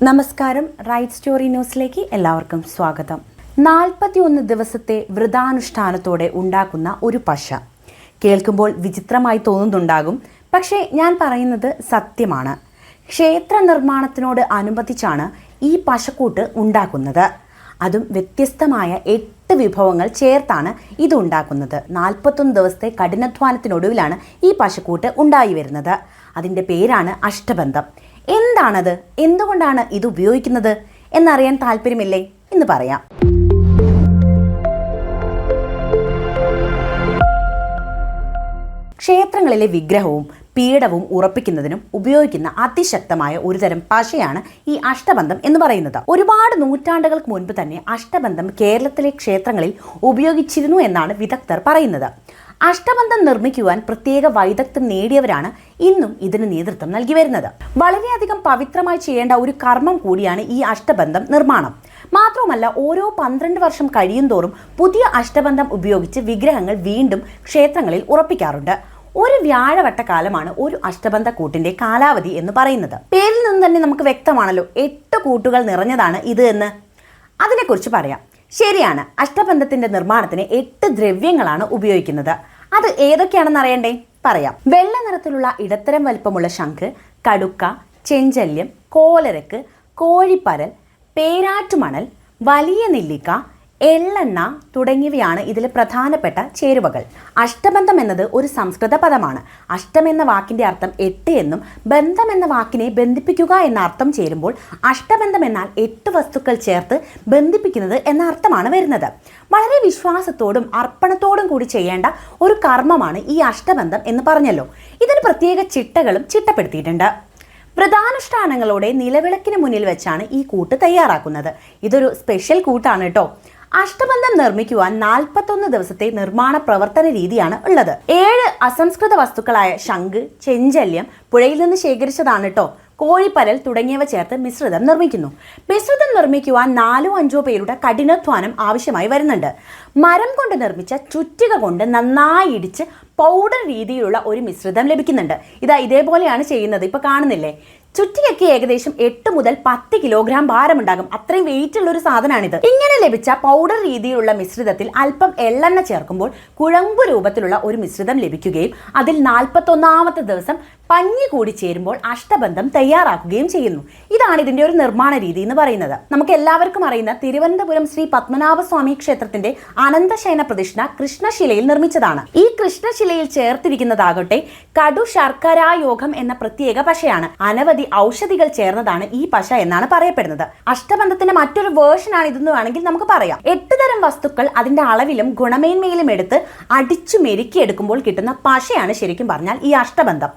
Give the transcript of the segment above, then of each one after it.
നമസ്കാരം. Right story ന്യൂസിലേക്ക് എല്ലാവർക്കും സ്വാഗതം. 41 ദിവസത്തെ വ്രതാനുഷ്ഠാനത്തോടെ ഉണ്ടാക്കുന്ന ഒരു പശ കേൾക്കുമ്പോൾ വിചിത്രമായി തോന്നുന്നുണ്ടാകും. പക്ഷേ ഞാൻ പറയുന്നത് സത്യമാണ്. ക്ഷേത്ര നിർമ്മാണത്തിനോട് അനുബന്ധിച്ചാണ് ഈ പശക്കൂട്ട് ഉണ്ടാക്കുന്നത്. അതും വ്യത്യസ്തമായ 8 വിഭവങ്ങൾ ചേർത്താണ് ഇത് ഉണ്ടാക്കുന്നത്. 41 ദിവസത്തെ കഠിനാധ്വാനത്തിനൊടുവിലാണ് ഈ പശക്കൂട്ട് ഉണ്ടായി വരുന്നത്. അതിൻ്റെ പേരാണ് അഷ്ടബന്ധം. എന്താണത്, എന്തുകൊണ്ടാണ് ഇത് ഉപയോഗിക്കുന്നത് എന്നറിയാൻ താല്പര്യമില്ലേ? എന്ന് പറയാം. ക്ഷേത്രങ്ങളിലെ വിഗ്രഹവും പീഠവും ഉറപ്പിക്കുന്നതിനും ഉപയോഗിക്കുന്ന അതിശക്തമായ ഒരുതരം പശയാണ് ഈ അഷ്ടബന്ധം എന്ന് പറയുന്നത്. ഒരുപാട് നൂറ്റാണ്ടുകൾക്ക് മുൻപ് തന്നെ അഷ്ടബന്ധം കേരളത്തിലെ ക്ഷേത്രങ്ങളിൽ ഉപയോഗിച്ചിരുന്നു എന്നാണ് വിദഗ്ധർ പറയുന്നത്. അഷ്ടബന്ധം നിർമ്മിക്കുവാൻ പ്രത്യേക വൈദഗ്ധ്യം നേടിയവരാണ് ഇന്നും ഇതിന് നേതൃത്വം നൽകി വരുന്നത്. വളരെയധികം പവിത്രമായി ചെയ്യേണ്ട ഒരു കർമ്മം കൂടിയാണ് ഈ അഷ്ടബന്ധം നിർമ്മാണം. മാത്രവുമല്ല, ഓരോ 12 വർഷം കഴിയുന്തോറും പുതിയ അഷ്ടബന്ധം ഉപയോഗിച്ച് വിഗ്രഹങ്ങൾ വീണ്ടും ക്ഷേത്രങ്ങളിൽ ഉറപ്പിക്കാറുണ്ട്. ഒരു വ്യാഴവട്ടക്കാലമാണ് ഒരു അഷ്ടബന്ധ കൂട്ടിന്റെ കാലാവധി എന്ന് പറയുന്നത്. പേരിൽ നിന്ന് തന്നെ നമുക്ക് വ്യക്തമാണല്ലോ 8 കൂട്ടുകൾ നിറഞ്ഞതാണ് ഇത് എന്ന്. അതിനെക്കുറിച്ച് പറയാം. ശരിയാണ്, അഷ്ടബന്ധത്തിന്റെ നിർമ്മാണത്തിന് 8 ദ്രവ്യങ്ങളാണ് ഉപയോഗിക്കുന്നത്. അത് ഏതൊക്കെയാണെന്ന് അറിയണ്ടേ? പറയാം. വെള്ള നിറത്തിലുള്ള ഇടത്തരം വലിപ്പമുള്ള ശംഖ്, കടുക്ക, ചെഞ്ചല്യം, കോലരക്ക്, കോഴിപ്പരൽ, പേരാറ്റുമണൽ, വലിയ നെല്ലിക്ക, എള്ളെണ്ണ തുടങ്ങിയവയാണ് ഇതിലെ പ്രധാനപ്പെട്ട ചേരുവകൾ. അഷ്ടബന്ധം എന്നത് ഒരു സംസ്കൃത പദമാണ്. അഷ്ടം എന്ന വാക്കിന്റെ അർത്ഥം 8 എന്നും ബന്ധം എന്ന വാക്കിനെ ബന്ധിപ്പിക്കുക എന്ന അർത്ഥം ചേരുമ്പോൾ അഷ്ടബന്ധം എന്നാൽ 8 വസ്തുക്കൾ ചേർത്ത് ബന്ധിപ്പിക്കുന്നത് എന്ന അർത്ഥമാണ് വരുന്നത്. വളരെ വിശ്വാസത്തോടും അർപ്പണത്തോടും കൂടി ചെയ്യേണ്ട ഒരു കർമ്മമാണ് ഈ അഷ്ടബന്ധം എന്ന് പറഞ്ഞല്ലോ. ഇതിന് പ്രത്യേക ചിട്ടകളും ചിട്ടപ്പെടുത്തിയിട്ടുണ്ട്. വ്രതാനുഷ്ഠാനങ്ങളോടെ നിലവിളക്കിന് മുന്നിൽ വെച്ചാണ് ഈ കൂട്ട് തയ്യാറാക്കുന്നത്. ഇതൊരു സ്പെഷ്യൽ കൂട്ടാണ് കേട്ടോ. അഷ്ടബന്ധം നിർമ്മിക്കുവാൻ 41 ദിവസത്തെ നിർമ്മാണ പ്രവർത്തന രീതിയാണ് ഉള്ളത്. 7 അസംസ്കൃത വസ്തുക്കളായ ശംഖ്, ചെഞ്ചല്യം പുഴയിൽ നിന്ന് ശേഖരിച്ചതാണ് കേട്ടോ, കോഴിപ്പരൽ തുടങ്ങിയവ ചേർത്ത് മിശ്രിതം നിർമ്മിക്കുന്നു. മിശ്രിതം നിർമ്മിക്കുവാൻ 4-5 പേരുടെ കഠിനാധ്വാനം ആവശ്യമായി വരുന്നുണ്ട്. മരം കൊണ്ട് നിർമ്മിച്ച ചുറ്റിക കൊണ്ട് നന്നായി ഇടിച്ച് പൗഡർ രീതിയിലുള്ള ഒരു മിശ്രിതം ലഭിക്കുന്നുണ്ട്. ഇതേപോലെയാണ് ചെയ്യുന്നത്. ഇപ്പൊ കാണുന്നില്ലേ? ചുറ്റികയ്ക്ക് ഏകദേശം 8 മുതൽ 10 കിലോഗ്രാം ഭാരമുണ്ടാകും. അത്രയും വെയിറ്റ് ഉള്ള ഒരു സാധനമാണിത്. ഇങ്ങനെ ലഭിച്ച പൗഡർ രീതിയിലുള്ള മിശ്രിതത്തിൽ അല്പം എള്ളെണ്ണ ചേർക്കുമ്പോൾ കുഴമ്പ് രൂപത്തിലുള്ള ഒരു മിശ്രിതം ലഭിക്കുകയും അതിൽ 41ാമത്തെ ദിവസം പഞ്ഞി കൂടി ചേരുമ്പോൾ അഷ്ടബന്ധം തയ്യാറാക്കുകയും ചെയ്യുന്നു. ഇതാണ് ഇതിന്റെ ഒരു നിർമ്മാണ രീതി എന്ന് പറയുന്നത്. നമുക്ക് എല്ലാവർക്കും അറിയുന്ന തിരുവനന്തപുരം ശ്രീ പത്മനാഭസ്വാമി ക്ഷേത്രത്തിന്റെ അനന്തശയന പ്രതിഷ്ഠ കൃഷ്ണശിലയിൽ നിർമ്മിച്ചതാണ്. ഈ കൃഷ്ണശിലയിൽ ചേർത്തിരിക്കുന്നതാകട്ടെ കടു ശർക്കരായോഗം എന്ന പ്രത്യേക പശയാണ്. അനവധി ഔഷധികൾ ചേർന്നതാണ് ഈ പശ എന്നാണ് പറയപ്പെടുന്നത്. അഷ്ടബന്ധത്തിന്റെ മറ്റൊരു വേർഷനാണ് ഇതെന്ന് വേണമെങ്കിൽ നമുക്ക് പറയാം. 8 തരം വസ്തുക്കൾ അതിന്റെ അളവിലും ഗുണമേന്മയിലും എടുത്ത് അടിച്ചു മെരുക്കിയെടുക്കുമ്പോൾ കിട്ടുന്ന പശയാണ് ശരിക്കും പറഞ്ഞാൽ ഈ അഷ്ടബന്ധം.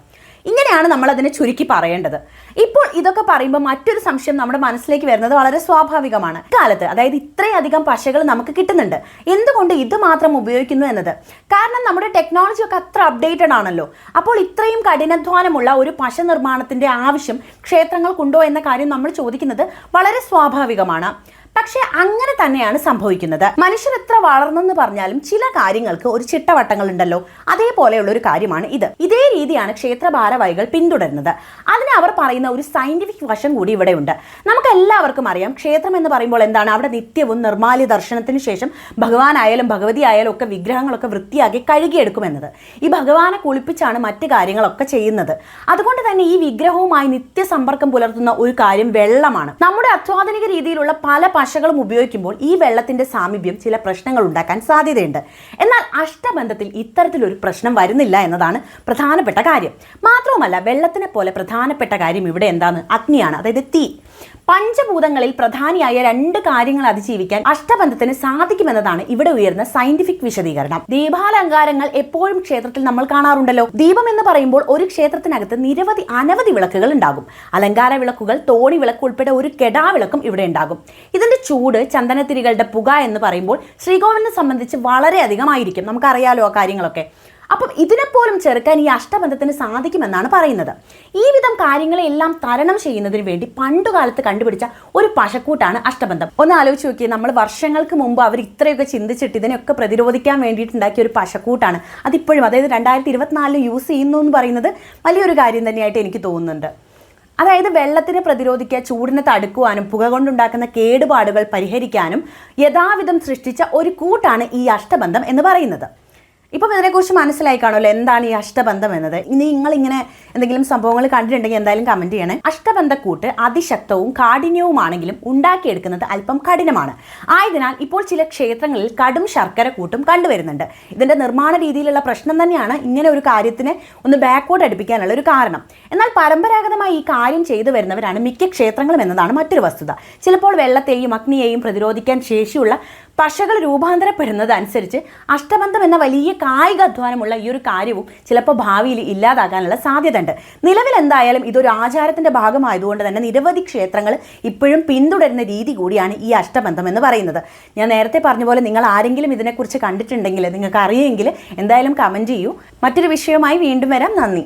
ഇങ്ങനെയാണ് നമ്മൾ അതിനെ ചുരുക്കി പറയേണ്ടത്. ഇപ്പോൾ ഇതൊക്കെ പറയുമ്പോൾ മറ്റൊരു സംശയം നമ്മുടെ മനസ്സിലേക്ക് വരുന്നത് വളരെ സ്വാഭാവികമാണ്. കാലത്ത്, അതായത് ഇത്രയധികം പശകൾ നമുക്ക് കിട്ടുന്നുണ്ട്, എന്തുകൊണ്ട് ഇത് മാത്രം ഉപയോഗിക്കുന്നു എന്നത്. കാരണം നമ്മുടെ ടെക്നോളജി ഒക്കെ അത്ര അപ്ഡേറ്റഡ് ആണല്ലോ. അപ്പോൾ ഇത്രയും കഠിനാധ്വാനമുള്ള ഒരു പശ നിർമ്മാണത്തിന്റെ ആവശ്യം ക്ഷേത്രങ്ങൾക്കുണ്ടോ എന്ന കാര്യം നമ്മൾ ചോദിക്കുന്നത് വളരെ സ്വാഭാവികമാണ്. പക്ഷെ അങ്ങനെ തന്നെയാണ് സംഭവിക്കുന്നത്. മനുഷ്യർ എത്ര വളർന്നെന്ന് പറഞ്ഞാലും ചില കാര്യങ്ങൾക്ക് ഒരു ചിട്ടവട്ടങ്ങൾ ഉണ്ടല്ലോ. അതേപോലെയുള്ള ഒരു കാര്യമാണ് ഇത്. ഇതേ രീതിയാണ് ക്ഷേത്ര ഭാരവാഹികൾ പിന്തുടരുന്നത്. അതിന് അവർ പറയുന്ന ഒരു സയന്റിഫിക് വശം കൂടി ഇവിടെയുണ്ട്. നമുക്ക് എല്ലാവർക്കും അറിയാം, ക്ഷേത്രം എന്ന് പറയുമ്പോൾ എന്താണ്, അവിടെ നിത്യവും നിർമ്മാല്യ ദർശനത്തിന് ശേഷം ഭഗവാനായാലും ഭഗവതി ആയാലും ഒക്കെ വിഗ്രഹങ്ങളൊക്കെ വൃത്തിയാക്കി കഴുകിയെടുക്കുമെന്നത്. ഈ ഭഗവാനെ കുളിപ്പിച്ചാണ് മറ്റു കാര്യങ്ങളൊക്കെ ചെയ്യുന്നത്. അതുകൊണ്ട് തന്നെ ഈ വിഗ്രഹവുമായി നിത്യസമ്പർക്കം പുലർത്തുന്ന ഒരു കാര്യം വെള്ളമാണ്. നമ്മുടെ അത്യാധുനിക രീതിയിലുള്ള പല പശകളും ഉപയോഗിക്കുമ്പോൾ ഈ വെള്ളത്തിന്റെ സാമീപ്യം ചില പ്രശ്നങ്ങൾ ഉണ്ടാക്കാൻ സാധ്യതയുണ്ട്. എന്നാൽ അഷ്ടബന്ധത്തിൽ ഇത്തരത്തിലൊരു പ്രശ്നം വരുന്നില്ല എന്നതാണ് പ്രധാനപ്പെട്ട കാര്യം. മാത്രവുമല്ല, വെള്ളത്തിനെ പോലെ പ്രധാനപ്പെട്ട കാര്യം ഇവിടെ എന്താണ്? അഗ്നിയാണ്, അതായത് തീ. പഞ്ചഭൂതങ്ങളിൽ പ്രധാനിയായ 2 കാര്യങ്ങൾ അതിജീവിക്കാൻ അഷ്ടബന്ധത്തിന് സാധിക്കുമെന്നതാണ് ഇവിടെ ഉയർന്ന സയന്റിഫിക് വിശദീകരണം. ദീപാലങ്കാരങ്ങൾ എപ്പോഴും ക്ഷേത്രത്തിൽ നമ്മൾ കാണാറുണ്ടല്ലോ. ദീപം എന്ന് പറയുമ്പോൾ ഒരു ക്ഷേത്രത്തിനകത്ത് അനവധി വിളക്കുകൾ ഉണ്ടാകും. അലങ്കാര വിളക്കുകൾ, തോണി വിളക്ക് ഉൾപ്പെടെ ഒരു കെടാവിളക്കും ഇവിടെ ഉണ്ടാകും. ഇതിന്റെ ചൂട്, ചന്ദനത്തിരികളുടെ പുക എന്ന് പറയുമ്പോൾ ശ്രീകോവിലിനെ സംബന്ധിച്ച് വളരെയധികമായിരിക്കും. നമുക്കറിയാലോ ആ കാര്യങ്ങളൊക്കെ. അപ്പം ഇതിനെപ്പോലും ചെറുക്കാൻ ഈ അഷ്ടബന്ധത്തിന് സാധിക്കുമെന്നാണ് പറയുന്നത്. ഈ വിധം കാര്യങ്ങളെല്ലാം തരണം ചെയ്യുന്നതിന് വേണ്ടി പണ്ടുകാലത്ത് കണ്ടുപിടിച്ച ഒരു പശക്കൂട്ടാണ് അഷ്ടബന്ധം. ഒന്ന് ആലോചിച്ച് നോക്കിയേ, നമ്മൾ വർഷങ്ങൾക്ക് മുമ്പ് അവർ ഇത്രയൊക്കെ ചിന്തിച്ചിട്ട് ഇതിനൊക്കെ പ്രതിരോധിക്കാൻ വേണ്ടിയിട്ടുണ്ടാക്കിയ ഒരു പശക്കൂട്ടാണ്. അതിപ്പോഴും, അതായത് 2024 യൂസ് ചെയ്യുന്നു എന്ന് പറയുന്നത് വലിയൊരു കാര്യം തന്നെയായിട്ട് എനിക്ക് തോന്നുന്നുണ്ട്. അതായത് വെള്ളത്തിനെ പ്രതിരോധിക്കുക, ചൂടിനെ തടുക്കുവാനും പുക കൊണ്ടുണ്ടാക്കുന്ന കേടുപാടുകൾ പരിഹരിക്കാനും യഥാവിധം സൃഷ്ടിച്ച ഒരു കൂട്ടാണ് ഈ അഷ്ടബന്ധം എന്ന് പറയുന്നത്. ഇപ്പം ഇതിനെക്കുറിച്ച് മനസ്സിലായി കാണുമല്ലോ എന്താണ് ഈ അഷ്ടബന്ധം എന്നത്. ഇനി നിങ്ങളിങ്ങനെ എന്തെങ്കിലും സംഭവങ്ങൾ കണ്ടിട്ടുണ്ടെങ്കിൽ എന്തായാലും കമൻറ്റ് ചെയ്യണേ. അഷ്ടബന്ധക്കൂട്ട് അതിശക്തവും കാഠിന്യവുമാണെങ്കിലും ഉണ്ടാക്കിയെടുക്കുന്നത് അല്പം കഠിനമാണ്. ആയതിനാൽ ഇപ്പോൾ ചില ക്ഷേത്രങ്ങളിൽ കടും ശർക്കര കൂട്ടും കണ്ടുവരുന്നുണ്ട്. ഇതിൻ്റെ നിർമ്മാണ രീതിയിലുള്ള പ്രശ്നം തന്നെയാണ് ഇങ്ങനെ ഒരു കാര്യത്തിനെ ഒന്ന് ബാക്ക്വേർഡ് അടുപ്പിക്കാനുള്ള ഒരു കാരണം. എന്നാൽ പരമ്പരാഗതമായി ഈ കാര്യം ചെയ്തു വരുന്നവരാണ് മിക്ക ക്ഷേത്രങ്ങളും എന്നതാണ് മറ്റൊരു വസ്തുത. ചിലപ്പോൾ വെള്ളത്തെയും അഗ്നിയെയും പ്രതിരോധിക്കാൻ ശേഷിയുള്ള പശകൾ രൂപാന്തരപ്പെടുന്നതനുസരിച്ച് അഷ്ടബന്ധം എന്ന വലിയ കായിക അധ്വാനമുള്ള ഈ ഒരു കാര്യവും ചിലപ്പോൾ ഭാവിയിൽ ഇല്ലാതാകാനുള്ള സാധ്യത ഉണ്ട്. നിലവിൽ എന്തായാലും ഇതൊരു ആചാരത്തിന്റെ ഭാഗമായതുകൊണ്ട് തന്നെ നിരവധി ക്ഷേത്രങ്ങൾ ഇപ്പോഴും പിന്തുടരുന്ന രീതി കൂടിയാണ് ഈ അഷ്ടബന്ധം എന്ന് പറയുന്നത്. ഞാൻ നേരത്തെ പറഞ്ഞ പോലെ നിങ്ങൾ ആരെങ്കിലും ഇതിനെക്കുറിച്ച് കണ്ടിട്ടുണ്ടെങ്കിൽ, നിങ്ങൾക്ക് അറിയുമെങ്കിൽ എന്തായാലും കമൻറ്റ് ചെയ്യൂ. മറ്റൊരു വിഷയവുമായി വീണ്ടും വരാം. നന്ദി.